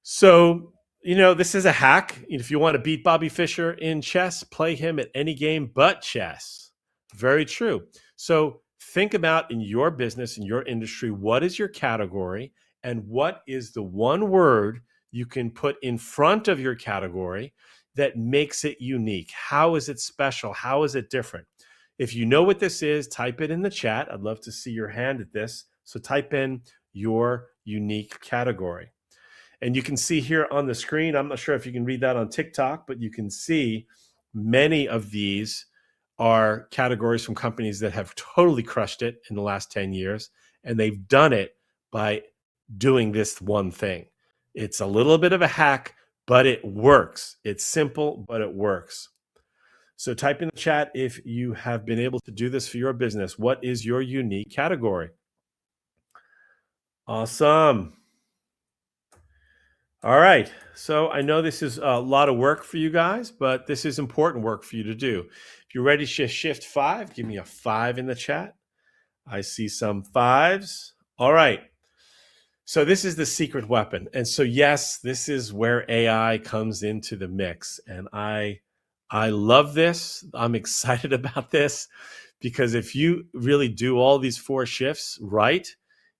So This is a hack. If you want to beat Bobby Fischer in chess, play him at any game but chess. Very true. So think about in your business, in your industry, what is your category and what is the one word you can put in front of your category that makes it unique? How is it special? How is it different? If you know what this is, type it in the chat. I'd love to see your hand at this. So type in your unique category. And you can see here on the screen, I'm not sure if you can read that on TikTok, but you can see many of these are categories from companies that have totally crushed it in the last 10 years. And they've done it by doing this one thing. It's a little bit of a hack, but it works. It's simple, but it works. So type in the chat if you have been able to do this for your business. What is your unique category? Awesome. All right. So I know this is a lot of work for you guys, but this is important work for you to do. If you're ready to shift 5, give me a 5 in the chat. I see some 5s. All right. So this is the secret weapon. And so, yes, this is where AI comes into the mix. And I love this. I'm excited about this because if you really do all these 4 shifts right,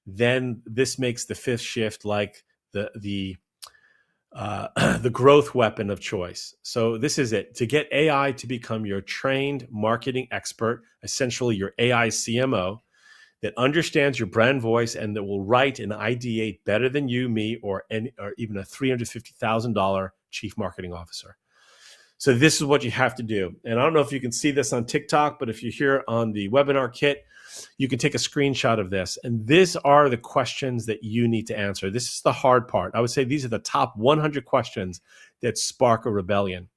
then this makes the 5th shift like the growth weapon of choice. So this is it. To get AI to become your trained marketing expert, essentially your AI CMO, that understands your brand voice and that will write and ideate better than you, me, or even a $350,000 chief marketing officer. So this is what you have to do. And I don't know if you can see this on TikTok, but if you're here on the webinar kit, you can take a screenshot of this. And these are the questions that you need to answer. This is the hard part. I would say these are the top 100 questions that spark a rebellion.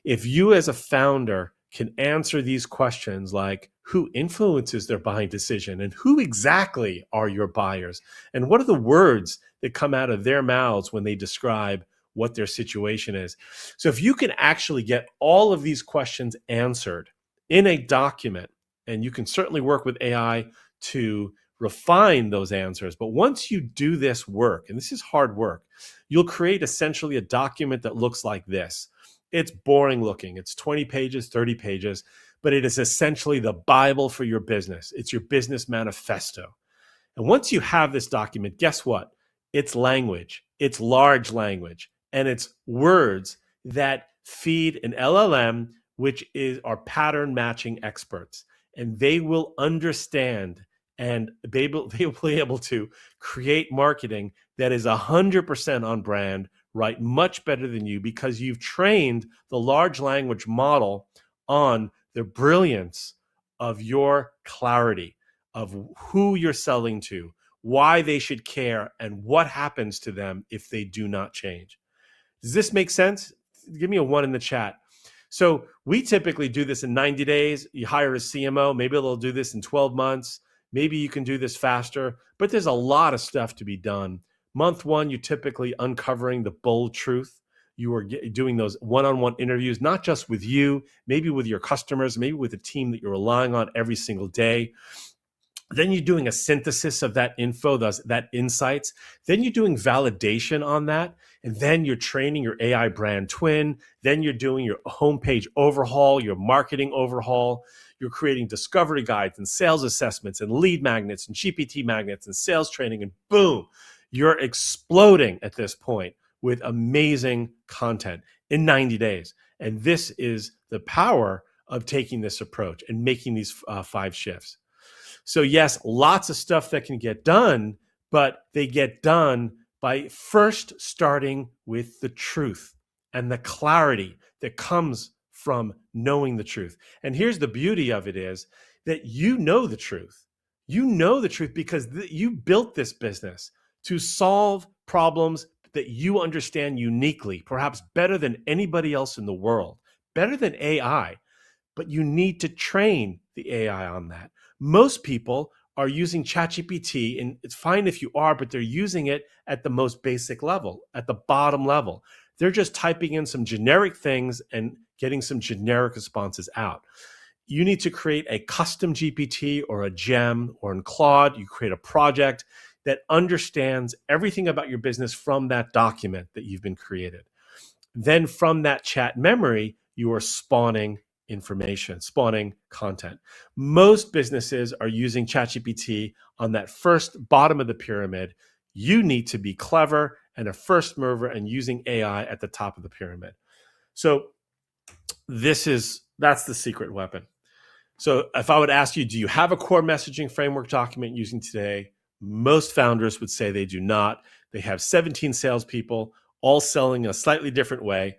If you as a founder can answer these questions like who influences their buying decision and who exactly are your buyers and what are the words that come out of their mouths when they describe what their situation is. So if you can actually get all of these questions answered in a document, and you can certainly work with AI to refine those answers, but once you do this work, and this is hard work, you'll create essentially a document that looks like this. It's boring looking. It's 20 pages, 30 pages, but it is essentially the Bible for your business. It's your business manifesto. And once you have this document, guess what? It's language. It's large language. And it's words that feed an LLM, which are pattern matching experts. And they will understand and they will be able to create marketing that is 100% on brand, right? Much better than you because you've trained the large language model on the brilliance of your clarity of who you're selling to, why they should care, and what happens to them if they do not change. Does this make sense? Give me a 1 in the chat. So we typically do this in 90 days. You hire a CMO. Maybe they'll do this in 12 months. Maybe you can do this faster, but there's a lot of stuff to be done. Month 1, you're typically uncovering the bold truth. You are doing those one-on-one interviews, not just with you, maybe with your customers, maybe with a team that you're relying on every single day. Then you're doing a synthesis of that info, that insights. Then you're doing validation on that. And then you're training your AI brand twin. Then you're doing your homepage overhaul, your marketing overhaul. You're creating discovery guides and sales assessments and lead magnets and GPT magnets and sales training. And boom, you're exploding at this point with amazing content in 90 days. And this is the power of taking this approach and making these 5 shifts. So yes, lots of stuff that can get done, but they get done by first starting with the truth and the clarity that comes from knowing the truth. And here's the beauty of it is that you know the truth. You know the truth because you built this business to solve problems that you understand uniquely, perhaps better than anybody else in the world, better than AI. But you need to train the AI on that. Most people are using ChatGPT, and it's fine if you are, but they're using it at the most basic level, at the bottom level. They're just typing in some generic things and getting some generic responses out. You need to create a custom GPT or a gem, or in Claude, you create a project that understands everything about your business from that document that you've been created. Then from that chat memory, you are spawning information, spawning content. Most businesses are using ChatGPT on that first bottom of the pyramid. You need to be clever and a first mover and using AI at the top of the pyramid. So that's the secret weapon. So if I would ask you, do you have a core messaging framework document using today? Most founders would say they do not. They have 17 salespeople, all selling a slightly different way,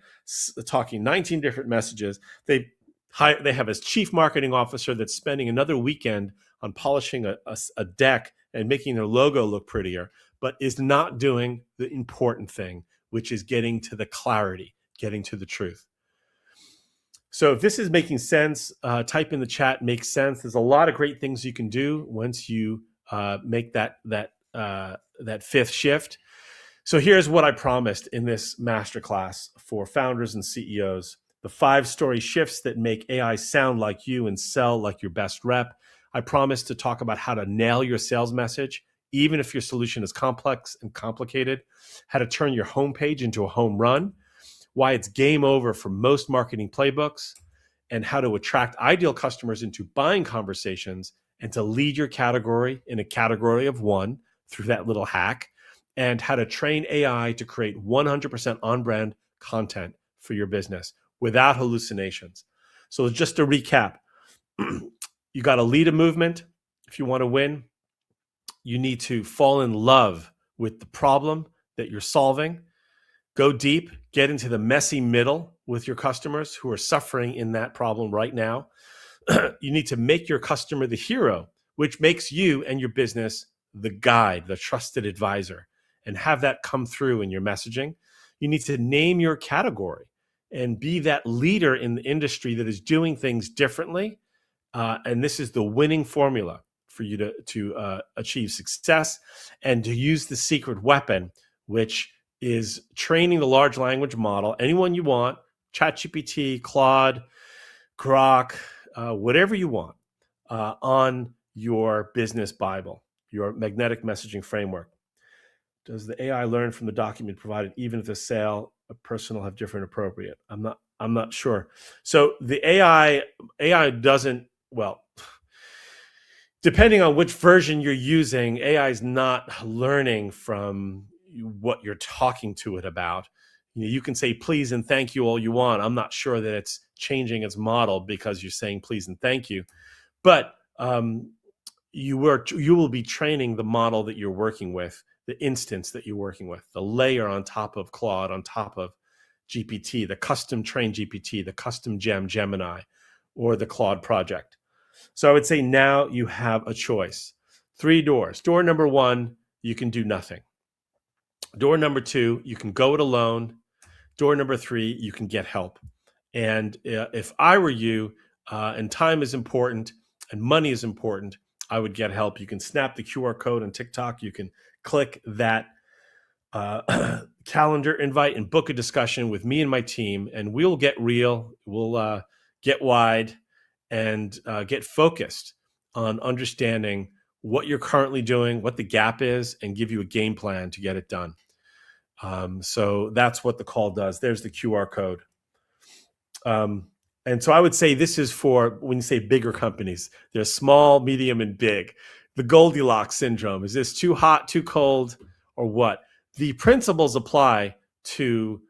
talking 19 different messages. They have a chief marketing officer that's spending another weekend on polishing a deck and making their logo look prettier, but is not doing the important thing, which is getting to the clarity, getting to the truth. So if this is making sense, type in the chat, makes sense. There's a lot of great things you can do once you make that fifth shift. So here's what I promised in this masterclass for founders and CEOs: the 5 story shifts that make AI sound like you and sell like your best rep. I promised to talk about how to nail your sales message, even if your solution is complex and complicated, how to turn your homepage into a home run, why it's game over for most marketing playbooks, and how to attract ideal customers into buying conversations and to lead your category in a category of one through that little hack, and how to train AI to create 100% on-brand content for your business without hallucinations. So just to recap, you got to lead a movement. If you want to win, you need to fall in love with the problem that you're solving. Go deep, get into the messy middle with your customers who are suffering in that problem right now. You need to make your customer the hero, which makes you and your business the guide, the trusted advisor, and have that come through in your messaging. You need to name your category and be that leader in the industry that is doing things differently. And this is the winning formula for you to achieve success and to use the secret weapon, which is training the large language model, anyone you want, ChatGPT, Claude, Grok, whatever you want, on your business Bible, your magnetic messaging framework. Does the AI learn from the document provided, even if the sale a person will have different appropriate? I'm not sure. So the AI doesn't, well, depending on which version you're using, AI is not learning from what you're talking to it about. You can say please and thank you all you want. I'm not sure that it's changing its model because you're saying please and thank you. But you will be training the model that you're working with, the instance that you're working with, the layer on top of Claude, on top of GPT, the custom trained GPT, the custom Gemini, or the Claude project. So I would say now you have a choice. 3 doors. Door number 1, you can do nothing. Door number 2, you can go it alone. Door number 3, you can get help. And if I were you, and time is important and money is important, I would get help. You can snap the QR code on TikTok. You can click that calendar invite and book a discussion with me and my team, and we'll get real. We'll get wide and get focused on understanding what you're currently doing, what the gap is, and give you a game plan to get it done. So that's what the call does. There's the QR code. And so I would say this is for when you say bigger companies. There's small, medium, and big. The Goldilocks syndrome. Is this too hot, too cold, or what? The principles apply to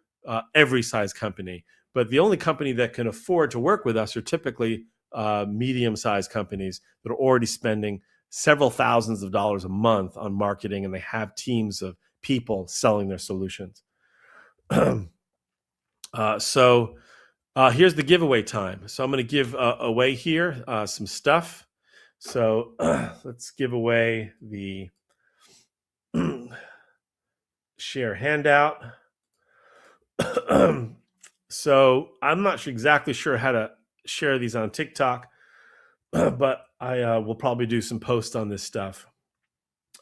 every size company. But the only company that can afford to work with us are typically medium-sized companies that are already spending several thousands of dollars a month on marketing, and they have teams of people selling their solutions. So here's the giveaway time. So I'm going to give away here some stuff. So let's give away the share handout. So I'm not exactly sure how to share these on TikTok, but I will probably do some posts on this stuff.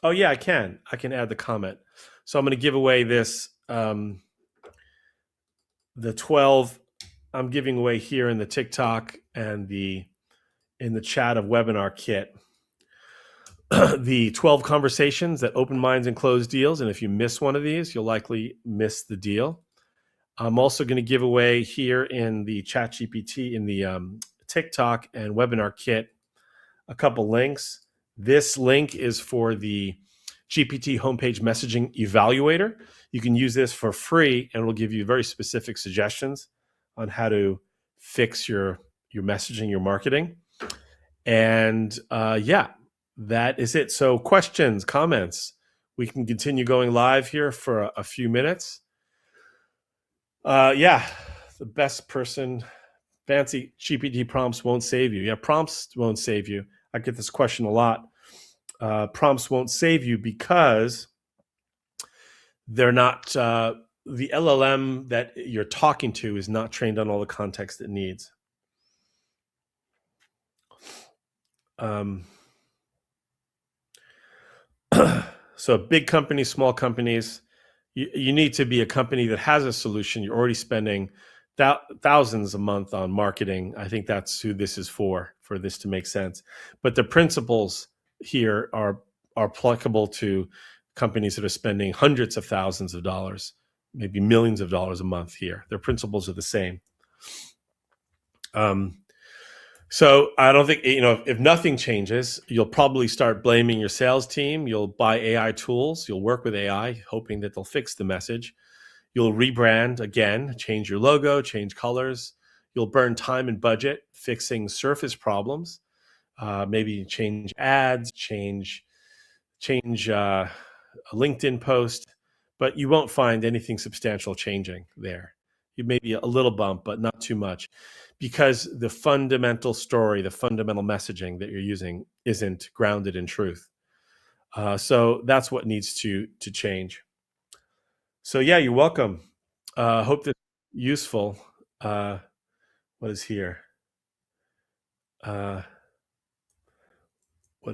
Oh yeah, I can add the comment. So I'm going to give away this, the 12 I'm giving away here in the TikTok and in the chat of webinar kit. The 12 conversations that open minds and close deals. And if you miss one of these, you'll likely miss the deal. I'm also going to give away here in the chat GPT, in the TikTok and webinar kit, a couple links. This link is for the GPT homepage messaging evaluator. You can use this for free, and it will give you very specific suggestions on how to fix your messaging, your marketing. And yeah, that is it. So questions, comments, we can continue going live here for a few minutes. Yeah, the best person, fancy GPT prompts won't save you. Yeah, prompts won't save you. I get this question a lot. Prompts won't save you because they're not, the LLM that you're talking to is not trained on all the context it needs. So big companies, small companies, you need to be a company that has a solution. You're already spending thousands a month on marketing. I think that's who this is for this to make sense. But the principles here are applicable to companies that are spending hundreds of thousands of dollars, maybe millions of dollars a month here. Their principles are the same. So I don't think, if nothing changes, you'll probably start blaming your sales team. You'll buy AI tools. You'll work with AI, hoping that they'll fix the message. You'll rebrand again, change your logo, change colors. You'll burn time and budget fixing surface problems. Maybe change ads, change a LinkedIn post, but you won't find anything substantial changing there. You maybe a little bump, but not too much, because the fundamental story, the fundamental messaging that you're using isn't grounded in truth. So that's what needs to change. So yeah, you're welcome. Hope this is useful. What is here? What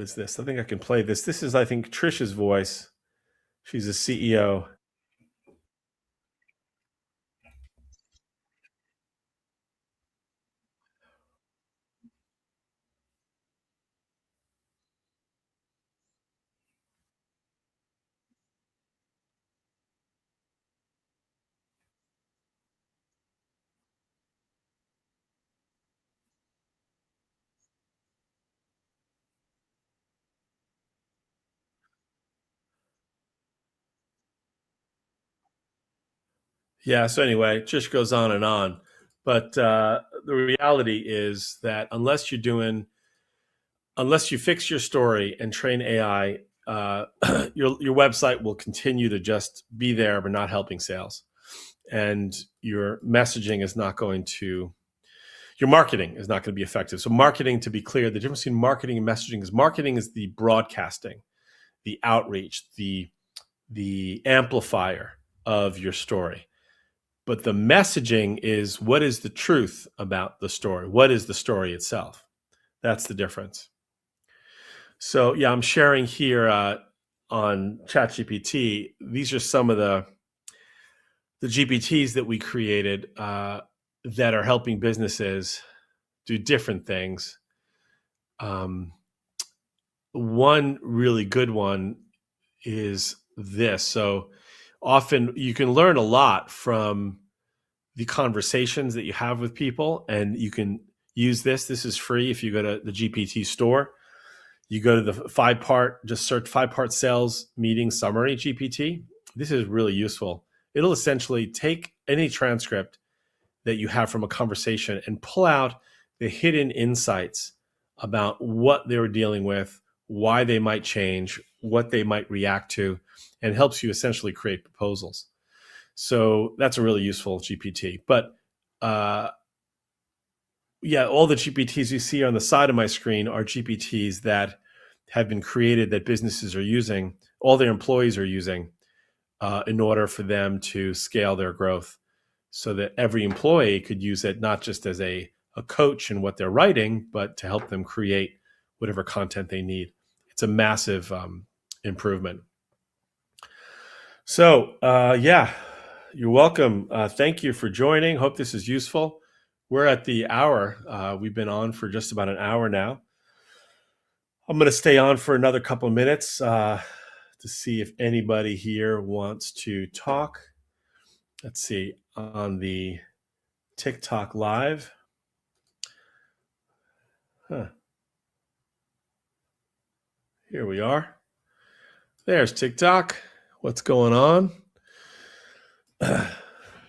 is this? I think I can play this. This is, I think, Trisha's voice. She's a CEO. Yeah. So anyway, Trish goes on, but the reality is that unless you fix your story and train AI, your website will continue to just be there but not helping sales, and your messaging is not going to. Your marketing is not going to be effective. So marketing, to be clear, the difference between marketing and marketing is the broadcasting, the outreach, the amplifier of your story. But the messaging is, what is the truth about the story? What is the story itself? That's the difference. So yeah, I'm sharing here on ChatGPT. These are some of the GPTs that we created that are helping businesses do different things. One really good one is this. So often you can learn a lot from the conversations that you have with people, and you can use this. This is free. If you go to the GPT store, you go to the just search 5-part sales meeting summary GPT. This is really useful. It'll essentially take any transcript that you have from a conversation and pull out the hidden insights about what they were dealing with, why they might change, what they might react to, and helps you essentially create proposals. So that's a really useful GPT. But yeah, all the GPTs you see on the side of my screen are GPTs that have been created that businesses are using, all their employees are using in order for them to scale their growth, so that every employee could use it not just as a coach in what they're writing, but to help them create whatever content they need. It's a massive improvement. So yeah, you're welcome. Thank you for joining. Hope this is useful. We're at the hour. We've been on for just about an hour now. I'm going to stay on for another couple of minutes to see if anybody here wants to talk. Let's see. on the TikTok live. Here we are. There's TikTok. What's going on?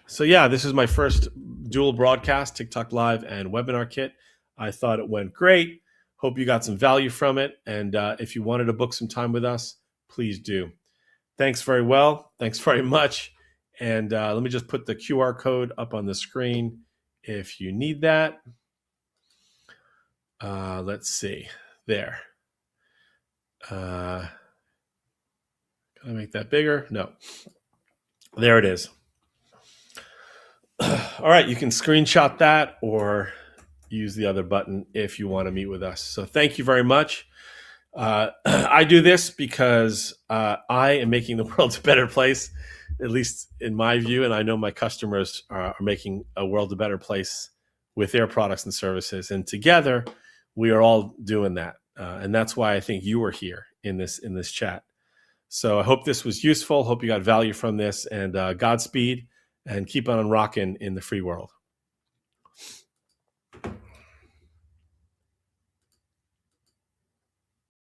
So yeah, this is my first dual broadcast, TikTok Live and Webinar Kit. I thought it went great. Hope you got some value from it. And if you wanted to book some time with us, please do. Thanks very much. And let me just put the QR code up on the screen if you need that. Let's see. There. Can I make that bigger? No. There it is. All right, you can screenshot that or use the other button if you want to meet with us. So thank you very much. I do this because I am making the world a better place, at least in my view, and I know my customers are making a world a better place with their products and services. And together, we are all doing that, and that's why I think you are here in this chat. So I hope this was useful. Hope you got value from this, and Godspeed, and keep on rocking in the free world.